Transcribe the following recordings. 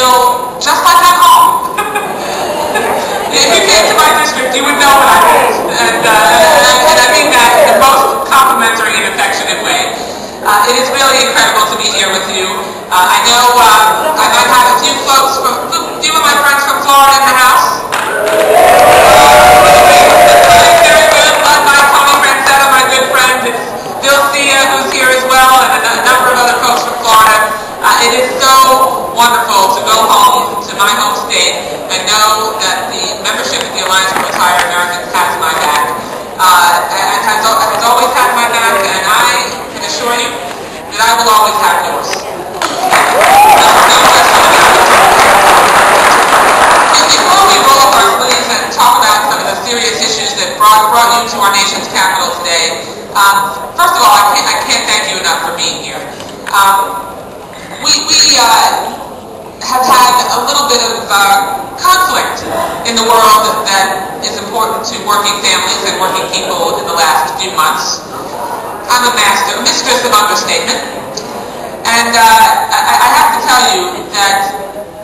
feel just like I'm home. If you came to my district, you would know what I mean. And I mean that in the most complimentary and affectionate way. It is really incredible to be here with you. I know I might have a few folks from, a few of my friends from Florida in the house. Very good. My Tony Francetta, my good friend. It's Bill Cia, who's here as well, and a number of other folks from Florida. It is so wonderful to go home to my home state and know that the membership of the Alliance for Retired Americans has my back, and has always had my back, and I can assure you that I will always have yours. Before we roll up our sleeves and talk about some of the serious issues that brought you to our nation's capital today, first of all, I can't thank you enough for being here. We have had a little bit of conflict in the world that is important to working families and working people in the last few months. I'm a mistress of understatement, and I have to tell you that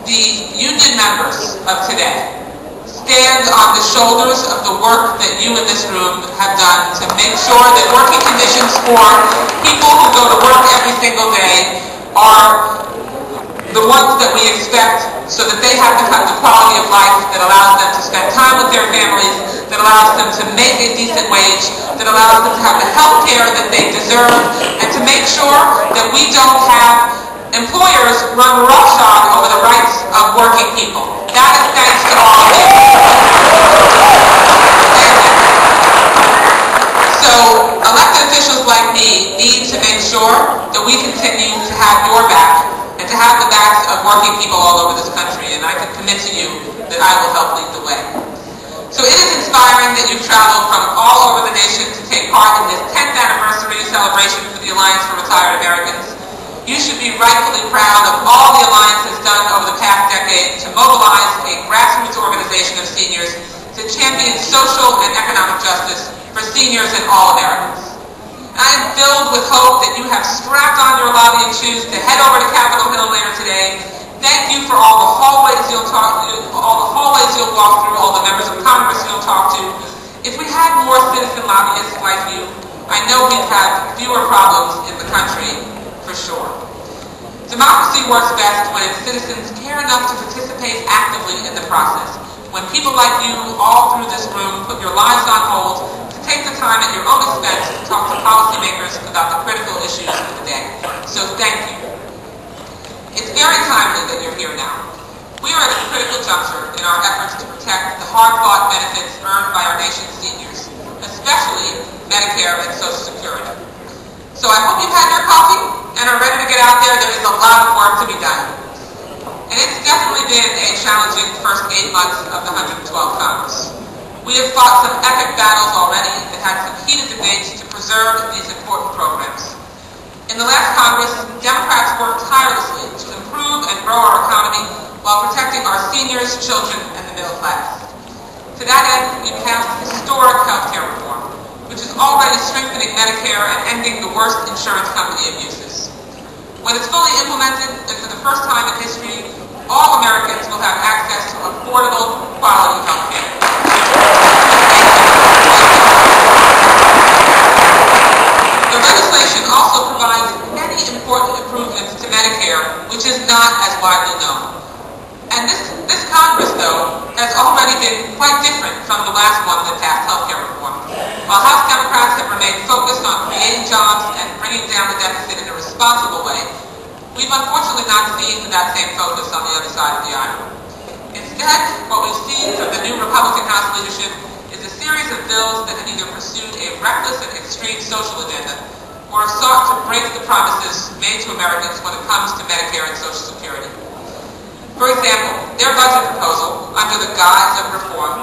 the union members of today stand on the shoulders of the work that you in this room have done to make sure that working conditions for people who go to work every single day are the ones that we expect, so that they have the quality of life that allows them to spend time with their families, that allows them to make a decent wage, that allows them to have the health care that they deserve, and to make sure that we don't have employers run roughshod over the rights of working people. That is thanks to all of you. So elected officials like me need to make sure that we continue to have your back and to have the backs of working people all over this country, and I can commit to you that I will help lead the way. So it is inspiring that you've traveled from all over the nation to take part in this 10th anniversary celebration for the Alliance for Retired Americans. You should be rightfully proud of all the Alliance has done over the past decade to mobilize a grassroots organization of seniors to champion social and economic justice for seniors and all Americans. I am filled with hope that you have strapped on your lobbying shoes to head over to Capitol Hill later today. Thank you for all the hallways you'll walk through, all the members of Congress you'll talk to. If we had more citizen lobbyists like you, I know we'd have fewer problems in the country, for sure. Democracy works best when its citizens care enough to participate actively in the process. When people like you all through this room put your lives on hold, take the time at your own expense to talk to policymakers about the critical issues of the day. So thank you. It's very timely that you're here now. We are at a critical juncture in our efforts to protect the hard-fought benefits earned by our nation's seniors, especially Medicare and Social Security. So I hope you've had your coffee and are ready to get out there. There is a lot of work to be done. And it's definitely been a challenging first 8 months of the 112th Congress. We have fought some epic battles already and had some heated debates to preserve these important programs. In the last Congress, Democrats worked tirelessly to improve and grow our economy while protecting our seniors, children, and the middle class. To that end, we passed historic health care reform, which is already strengthening Medicare and ending the worst insurance company abuses. When it's fully implemented, and for the first time in history, all Americans will have access to affordable, quality health care. The legislation also provides many important improvements to Medicare, which is not as widely known. And this Congress, though, has already been quite different from the last one that passed health care reform. While House Democrats have remained focused on creating jobs and bringing down the deficit in a responsible way, we've unfortunately not seen that same focus on the other side of the aisle. Instead, what we've seen from the new Republican House leadership is a series of bills that have either pursued a reckless and extreme social agenda or have sought to break the promises made to Americans when it comes to Medicare and Social Security. For example, their budget proposal, under the guise of reform,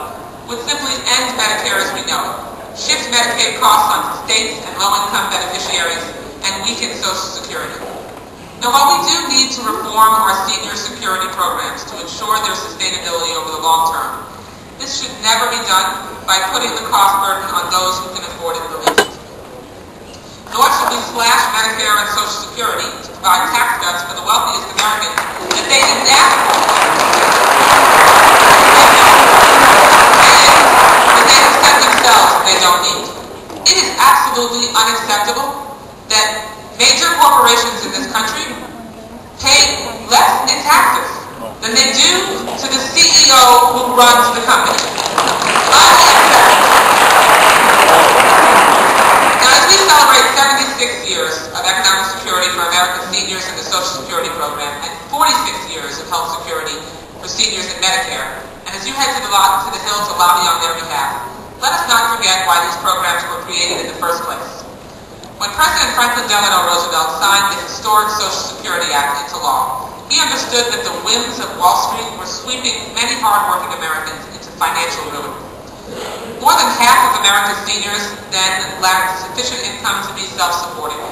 would simply end Medicare as we know it, shift Medicaid costs onto states and low-income beneficiaries, and weaken Social Security. Now, while we do need to reform our senior security programs to ensure their sustainability over the long term, this should never be done by putting the cost burden on those who can afford it the least. Nor should we slash Medicare and Social Security to provide tax cuts for the wealthiest Americans that they didn't ask for. than they do to the CEO who runs the company. Now, as we celebrate 76 years of economic security for American seniors in the Social Security program and 46 years of health security for seniors in Medicare, and as you head to the Hill to lobby on their behalf, let us not forget why these programs were created in the first place. When President Franklin Delano Roosevelt signed the historic Social Security Act into law, he understood that the whims of Wall Street were sweeping many hardworking Americans into financial ruin. More than half of America's seniors then lacked sufficient income to be self-supporting.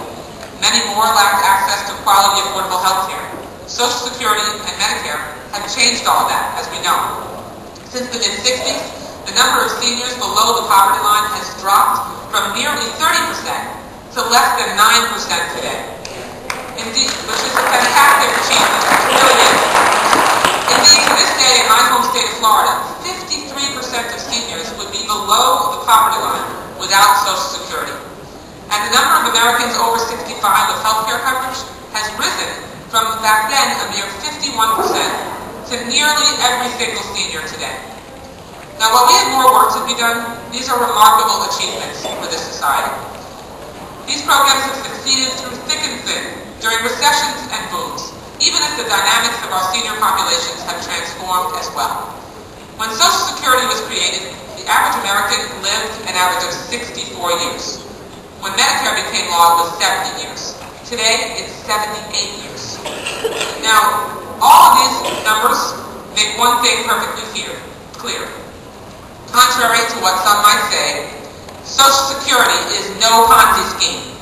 Many more lacked access to quality, affordable health care. Social Security and Medicare have changed all of that, as we know. Since the mid-60s, the number of seniors below the poverty line has dropped from nearly 30% to less than 9% today. Indeed, which is a fantastic achievement. It really is. Indeed, to this day, in my home state of Florida, 53% of seniors would be below the poverty line without Social Security. And the number of Americans over 65 with health care coverage has risen from back then a mere 51% to nearly every single senior today. Now, while we have more work to be done, these are remarkable achievements for this society. These programs have succeeded through thick and thin, during recessions and booms, even as the dynamics of our senior populations have transformed as well. When Social Security was created, the average American lived an average of 64 years. When Medicare became law, it was 70 years. Today, it's 78 years. Now, all of these numbers make one thing perfectly clear. Contrary to what some might say, Social Security is no Ponzi scheme.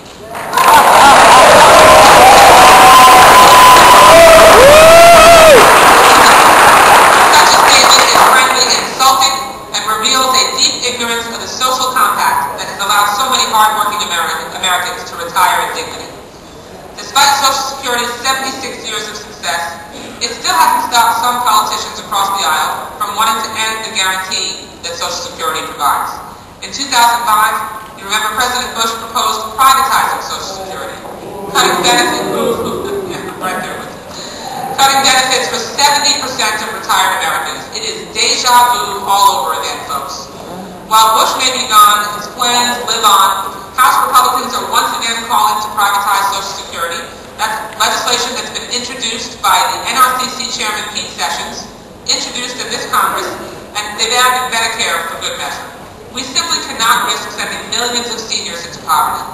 Such a statement is frankly insulting and reveals a deep ignorance of the social compact that has allowed so many hardworking Americans to retire in dignity. Despite Social Security's 76 years of success, it still hasn't stopped some politicians across the aisle from wanting to end the guarantee that Social Security provides. In 2005, you remember President Bush proposed privatizing Social Security, cutting benefits for 70% of retired Americans. It is deja vu all over again, folks. While Bush may be gone, his plans live on. House Republicans are once again calling to privatize Social Security. That's legislation that's been introduced by the NRCC Chairman Pete Sessions, introduced in this Congress, and they've added Medicare for good measure. We simply cannot risk sending millions of seniors into poverty.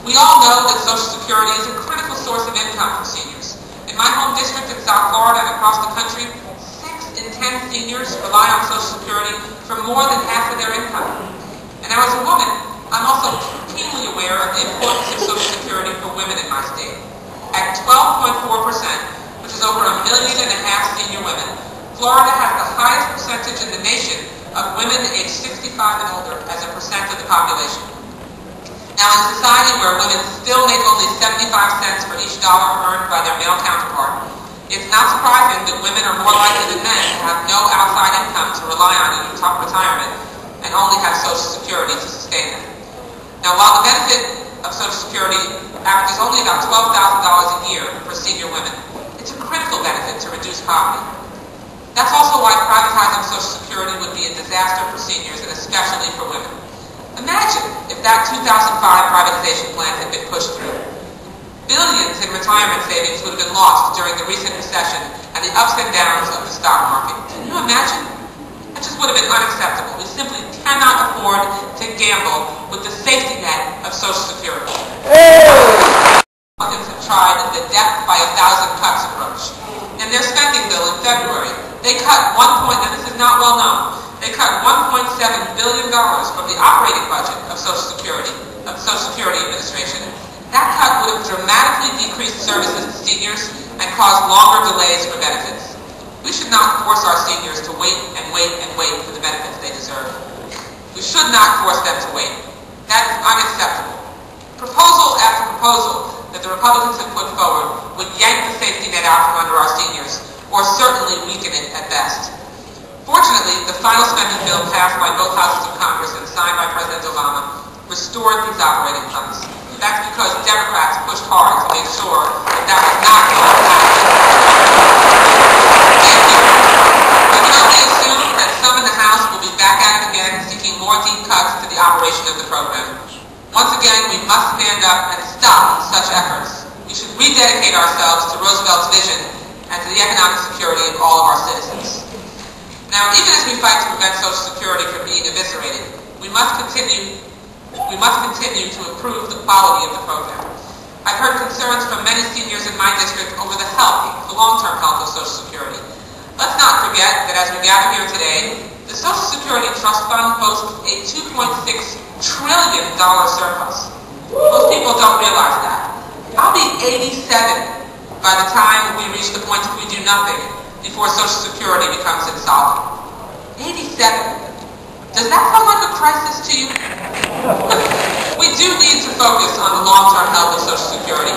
We all know that Social Security is a critical source of income for seniors. In my home district in South Florida and across the country, 6 in 10 seniors rely on Social Security for more than half of their income. And now as a woman, I'm also keenly aware of the importance of Social Security for women in my state. At 12.4%, which is over 1.5 million senior women, Florida has the highest percentage in the nation of women aged 65 and older as a percent of the population. Now, in a society where women still make only 75 cents for each dollar earned by their male counterpart, it's not surprising that women are more likely than men to have no outside income to rely on in retirement and only have Social Security to sustain them. Now, while the benefit of Social Security averages only about $12,000 a year for senior women, it's a critical benefit to reduce poverty. That's also why privatizing Social Security would be a disaster for seniors and especially for women. Imagine if that 2005 privatization plan had been pushed through. Billions in retirement savings would have been lost during the recent recession and the ups and downs of the stock market. Can you imagine? That just would have been unacceptable. We simply cannot afford to gamble with the safety net of Social Security. Republicans have tried the death by 1,000 cuts approach. In their spending bill in February, they cut now this is not well known, they cut $1.7 billion from the operating budget of Social Security Administration. That cut would have dramatically decreased services to seniors and caused longer delays for benefits. We should not force our seniors to wait and wait and wait for the benefits they deserve. We should not force them to wait. That is unacceptable. Proposal after proposal that the Republicans have put forward would yank the safety net out from under our seniors, or certainly weaken it at best. Fortunately, the final spending bill passed by both houses of Congress and signed by President Obama restored these operating funds. That's because Democrats pushed hard to make sure that that was not going to happen. Thank you. Once again, we must stand up and stop such efforts. We should rededicate ourselves to Roosevelt's vision and to the economic security of all of our citizens. Now, even as we fight to prevent Social Security from being eviscerated, we must continue to improve the quality of the program. I've heard concerns from many seniors in my district over the health, the long-term health of Social Security. Let's not forget that as we gather here today, the Social Security Trust Fund boasts a $2.6 trillion surplus. Most people don't realize that. I'll be 87 by the time we reach the point that we do nothing before Social Security becomes insolvent. 87. Does that sound like a crisis to you? We do need to focus on the long-term health of Social Security,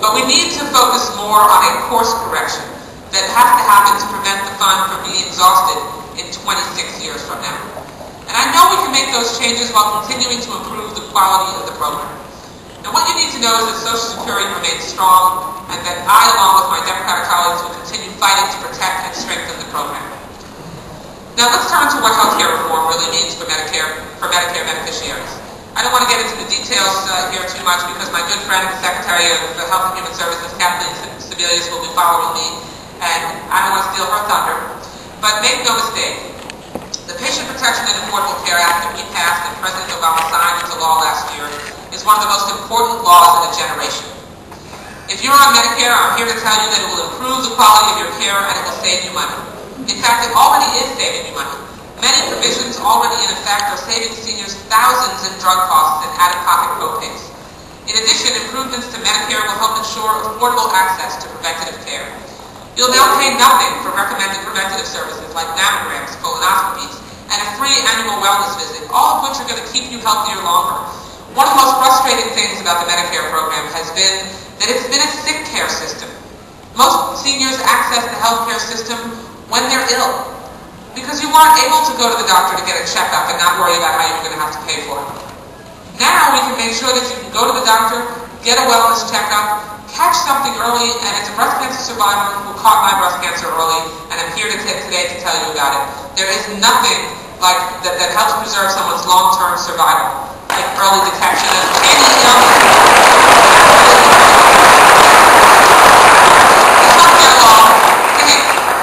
but we need to focus more on a course correction that has to happen to prevent the fund from being exhausted in 26 years from now. And I know we can make those changes while continuing to improve the quality of the program. Now, what you need to know is that Social Security remains strong, and that I, along with my Democratic colleagues, will continue fighting to protect and strengthen the program. Now, let's turn to what health care reform really means for Medicare beneficiaries. I don't want to get into the details here too much because my good friend, the Secretary of Health and Human Services, Kathleen Sebelius, will be following me, and I don't want to steal her thunder. But make no mistake, the Patient Protection and Affordable Care Act that we passed and President Obama signed into law last year is one of the most important laws in a generation. If you're on Medicare, I'm here to tell you that it will improve the quality of your care and it will save you money. In fact, it already is saving you money. Many provisions already in effect are saving seniors thousands in drug costs and out-of-pocket co-pays. In addition, improvements to Medicare will help ensure affordable access to preventative care. You'll now pay nothing for recommended preventative services like mammograms, colonoscopies, and a free annual wellness visit, all of which are going to keep you healthier longer. One of the most frustrating things about the Medicare program has been that it's been a sick care system. Most seniors access the healthcare system when they're ill, because you weren't able to go to the doctor to get a checkup and not worry about how you're going to have to pay for it. Now we can make sure that you can go to the doctor, get a wellness checkup, catch something early, and as a breast cancer survivor who caught my breast cancer early, and I'm here today to tell you about it, there is nothing like that helps preserve someone's long-term survival, like early detection of any illness.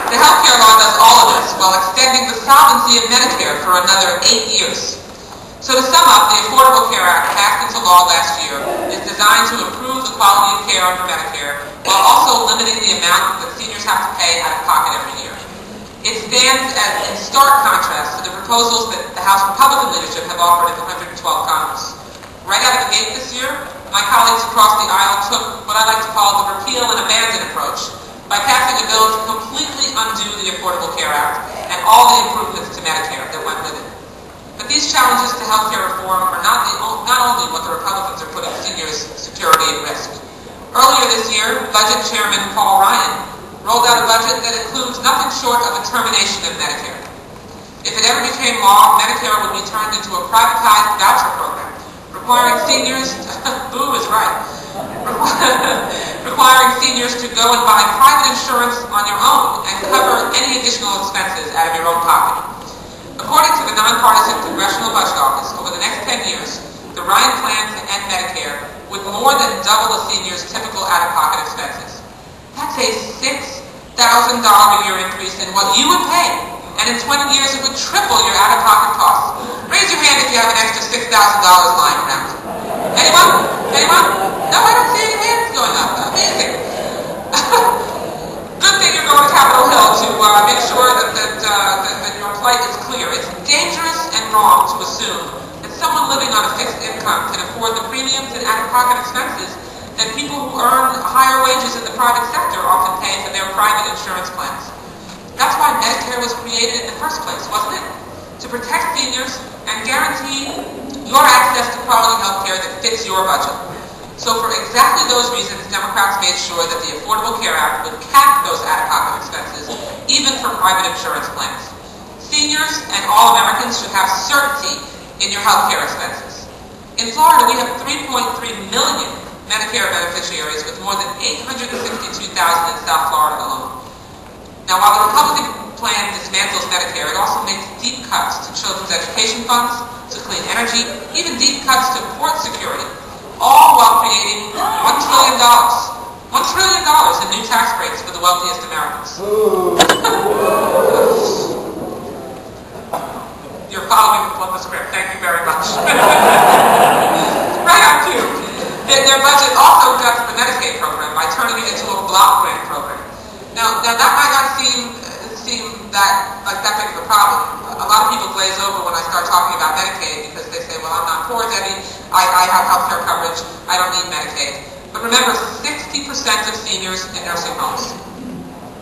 The healthcare law does all of this while extending the solvency of Medicare for another 8 years. So to sum up, the Affordable Care Act passed into law last year is designed to improve the quality of care under Medicare while also limiting the amount that seniors have to pay out of pocket every year. It stands in stark contrast to the proposals that the House Republican leadership have offered in the 112th Congress. Right out of the gate this year, my colleagues across the aisle took what I like to call the repeal and abandon approach by passing a bill to completely undo the Affordable Care Act and all the improvements to Medicare that went with it. But these challenges to healthcare reform are not only what the Republicans are putting seniors' security at risk. Earlier this year, Budget Chairman Paul Ryan rolled out a budget that includes nothing short of a termination of Medicare. If it ever became law, Medicare would be turned into a privatized voucher program, requiring seniors, boo is right, requiring seniors to go and buy private insurance on your own and cover any additional expenses out of your own pocket. According to the nonpartisan Congressional Budget Office, over the next 10 years, the Ryan plan to end Medicare would more than double a senior's typical out-of-pocket expenses. That's a $6,000 a year increase in what you would pay, and in 20 years it would triple your out-of-pocket costs. Raise your hand if you have an extra $6,000 lying around. Anyone? Anyone? No, I don't see any hands going up. Amazing. Good thing you're going to Capitol Hill to make sure that your plight is clear. It's dangerous and wrong to assume that someone living on a fixed income can afford the premiums and out-of-pocket expenses that people who earn higher wages in the private sector often pay for their private insurance plans. That's why Medicare was created in the first place, wasn't it? To protect seniors and guarantee your access to quality health care that fits your budget. So for exactly those reasons, Democrats made sure that the Affordable Care Act would cap those out-of-pocket expenses, even for private insurance plans. Seniors and all Americans should have certainty in your health care expenses. In Florida, we have 3.3 million Medicare beneficiaries, with more than 862,000 in South Florida alone. Now, while the Republican plan dismantles Medicare, it also makes deep cuts to children's education funds, to clean energy, even deep cuts to port security, all while creating $1 trillion. $1 trillion in new tax breaks for the wealthiest Americans. You're following the script. Thank you very much. Right on cue. Their budget also cuts the Medicaid program by turning it into a block grant program. Now that might not seem that big of a problem. A lot of people glaze over when I start talking about Medicaid because they say, well, I'm not poor, Debbie. I have health care coverage. I don't need Medicaid. But remember, 60% of seniors in nursing homes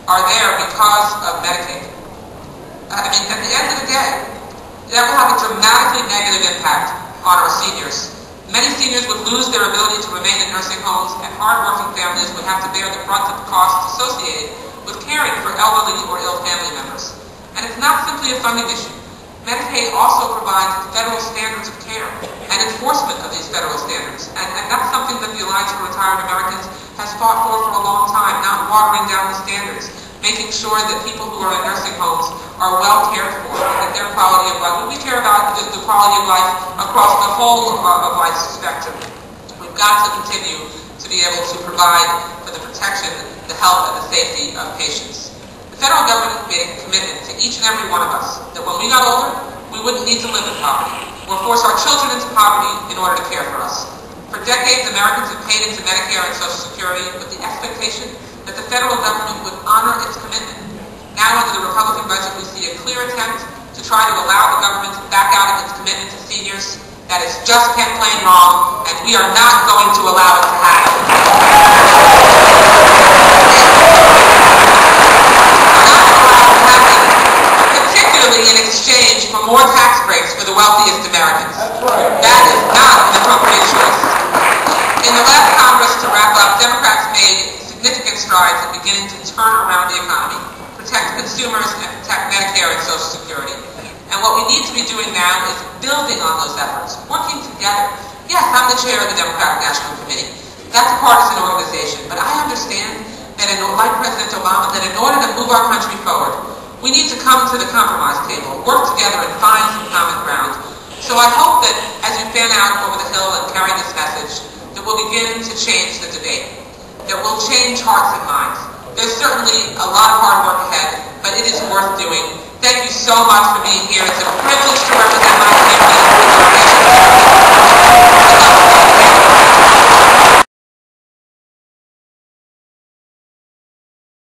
are there because of Medicaid. I mean, at the end of the day, that will have a dramatically negative impact on our seniors. Many seniors would lose their ability to remain in nursing homes, and hard-working families would have to bear the brunt of the costs associated with caring for elderly or ill family members. And it's not simply a funding issue. Medicaid also provides federal standards of care and enforcement of these federal standards. And that's something that the Alliance for Retired Americans has fought for a long time, not watering down the standards, making sure that people who are in nursing homes are well cared for, and that their quality of life, we care about the quality of life across the whole of life's spectrum. We've got to continue to be able to provide for the protection, the health, and the safety of patients. The federal government made a commitment to each and every one of us that when we got older, we wouldn't need to live in poverty or force our children into poverty in order to care for us. For decades, Americans have paid into Medicare and Social Security with the expectation that the federal government would honor its commitment. Now, under the Republican budget, we see a clear attempt to try to allow the government to back out of its commitment to seniors. That is just plain wrong, and we are not going to allow it to happen. Particularly in exchange for more tax breaks for the wealthiest Americans. That is not an appropriate choice. In the last Congress, to wrap up, Democrats made significant strides in beginning to turn around the economy, protect consumers, and protect Medicare and Social Security. And what we need to be doing now is building on those efforts, working together. Yes, I'm the chair of the Democratic National Committee. That's a partisan organization, but I understand that, like President Obama, that in order to move our country forward, we need to come to the compromise table, work together, and find some common ground. So I hope that as you fan out over the hill and carry this message, that we'll begin to change the debate, that we'll change hearts and minds. There's certainly a lot of hard work ahead, but it is worth doing. Thank you so much for being here. It's a privilege to represent my community.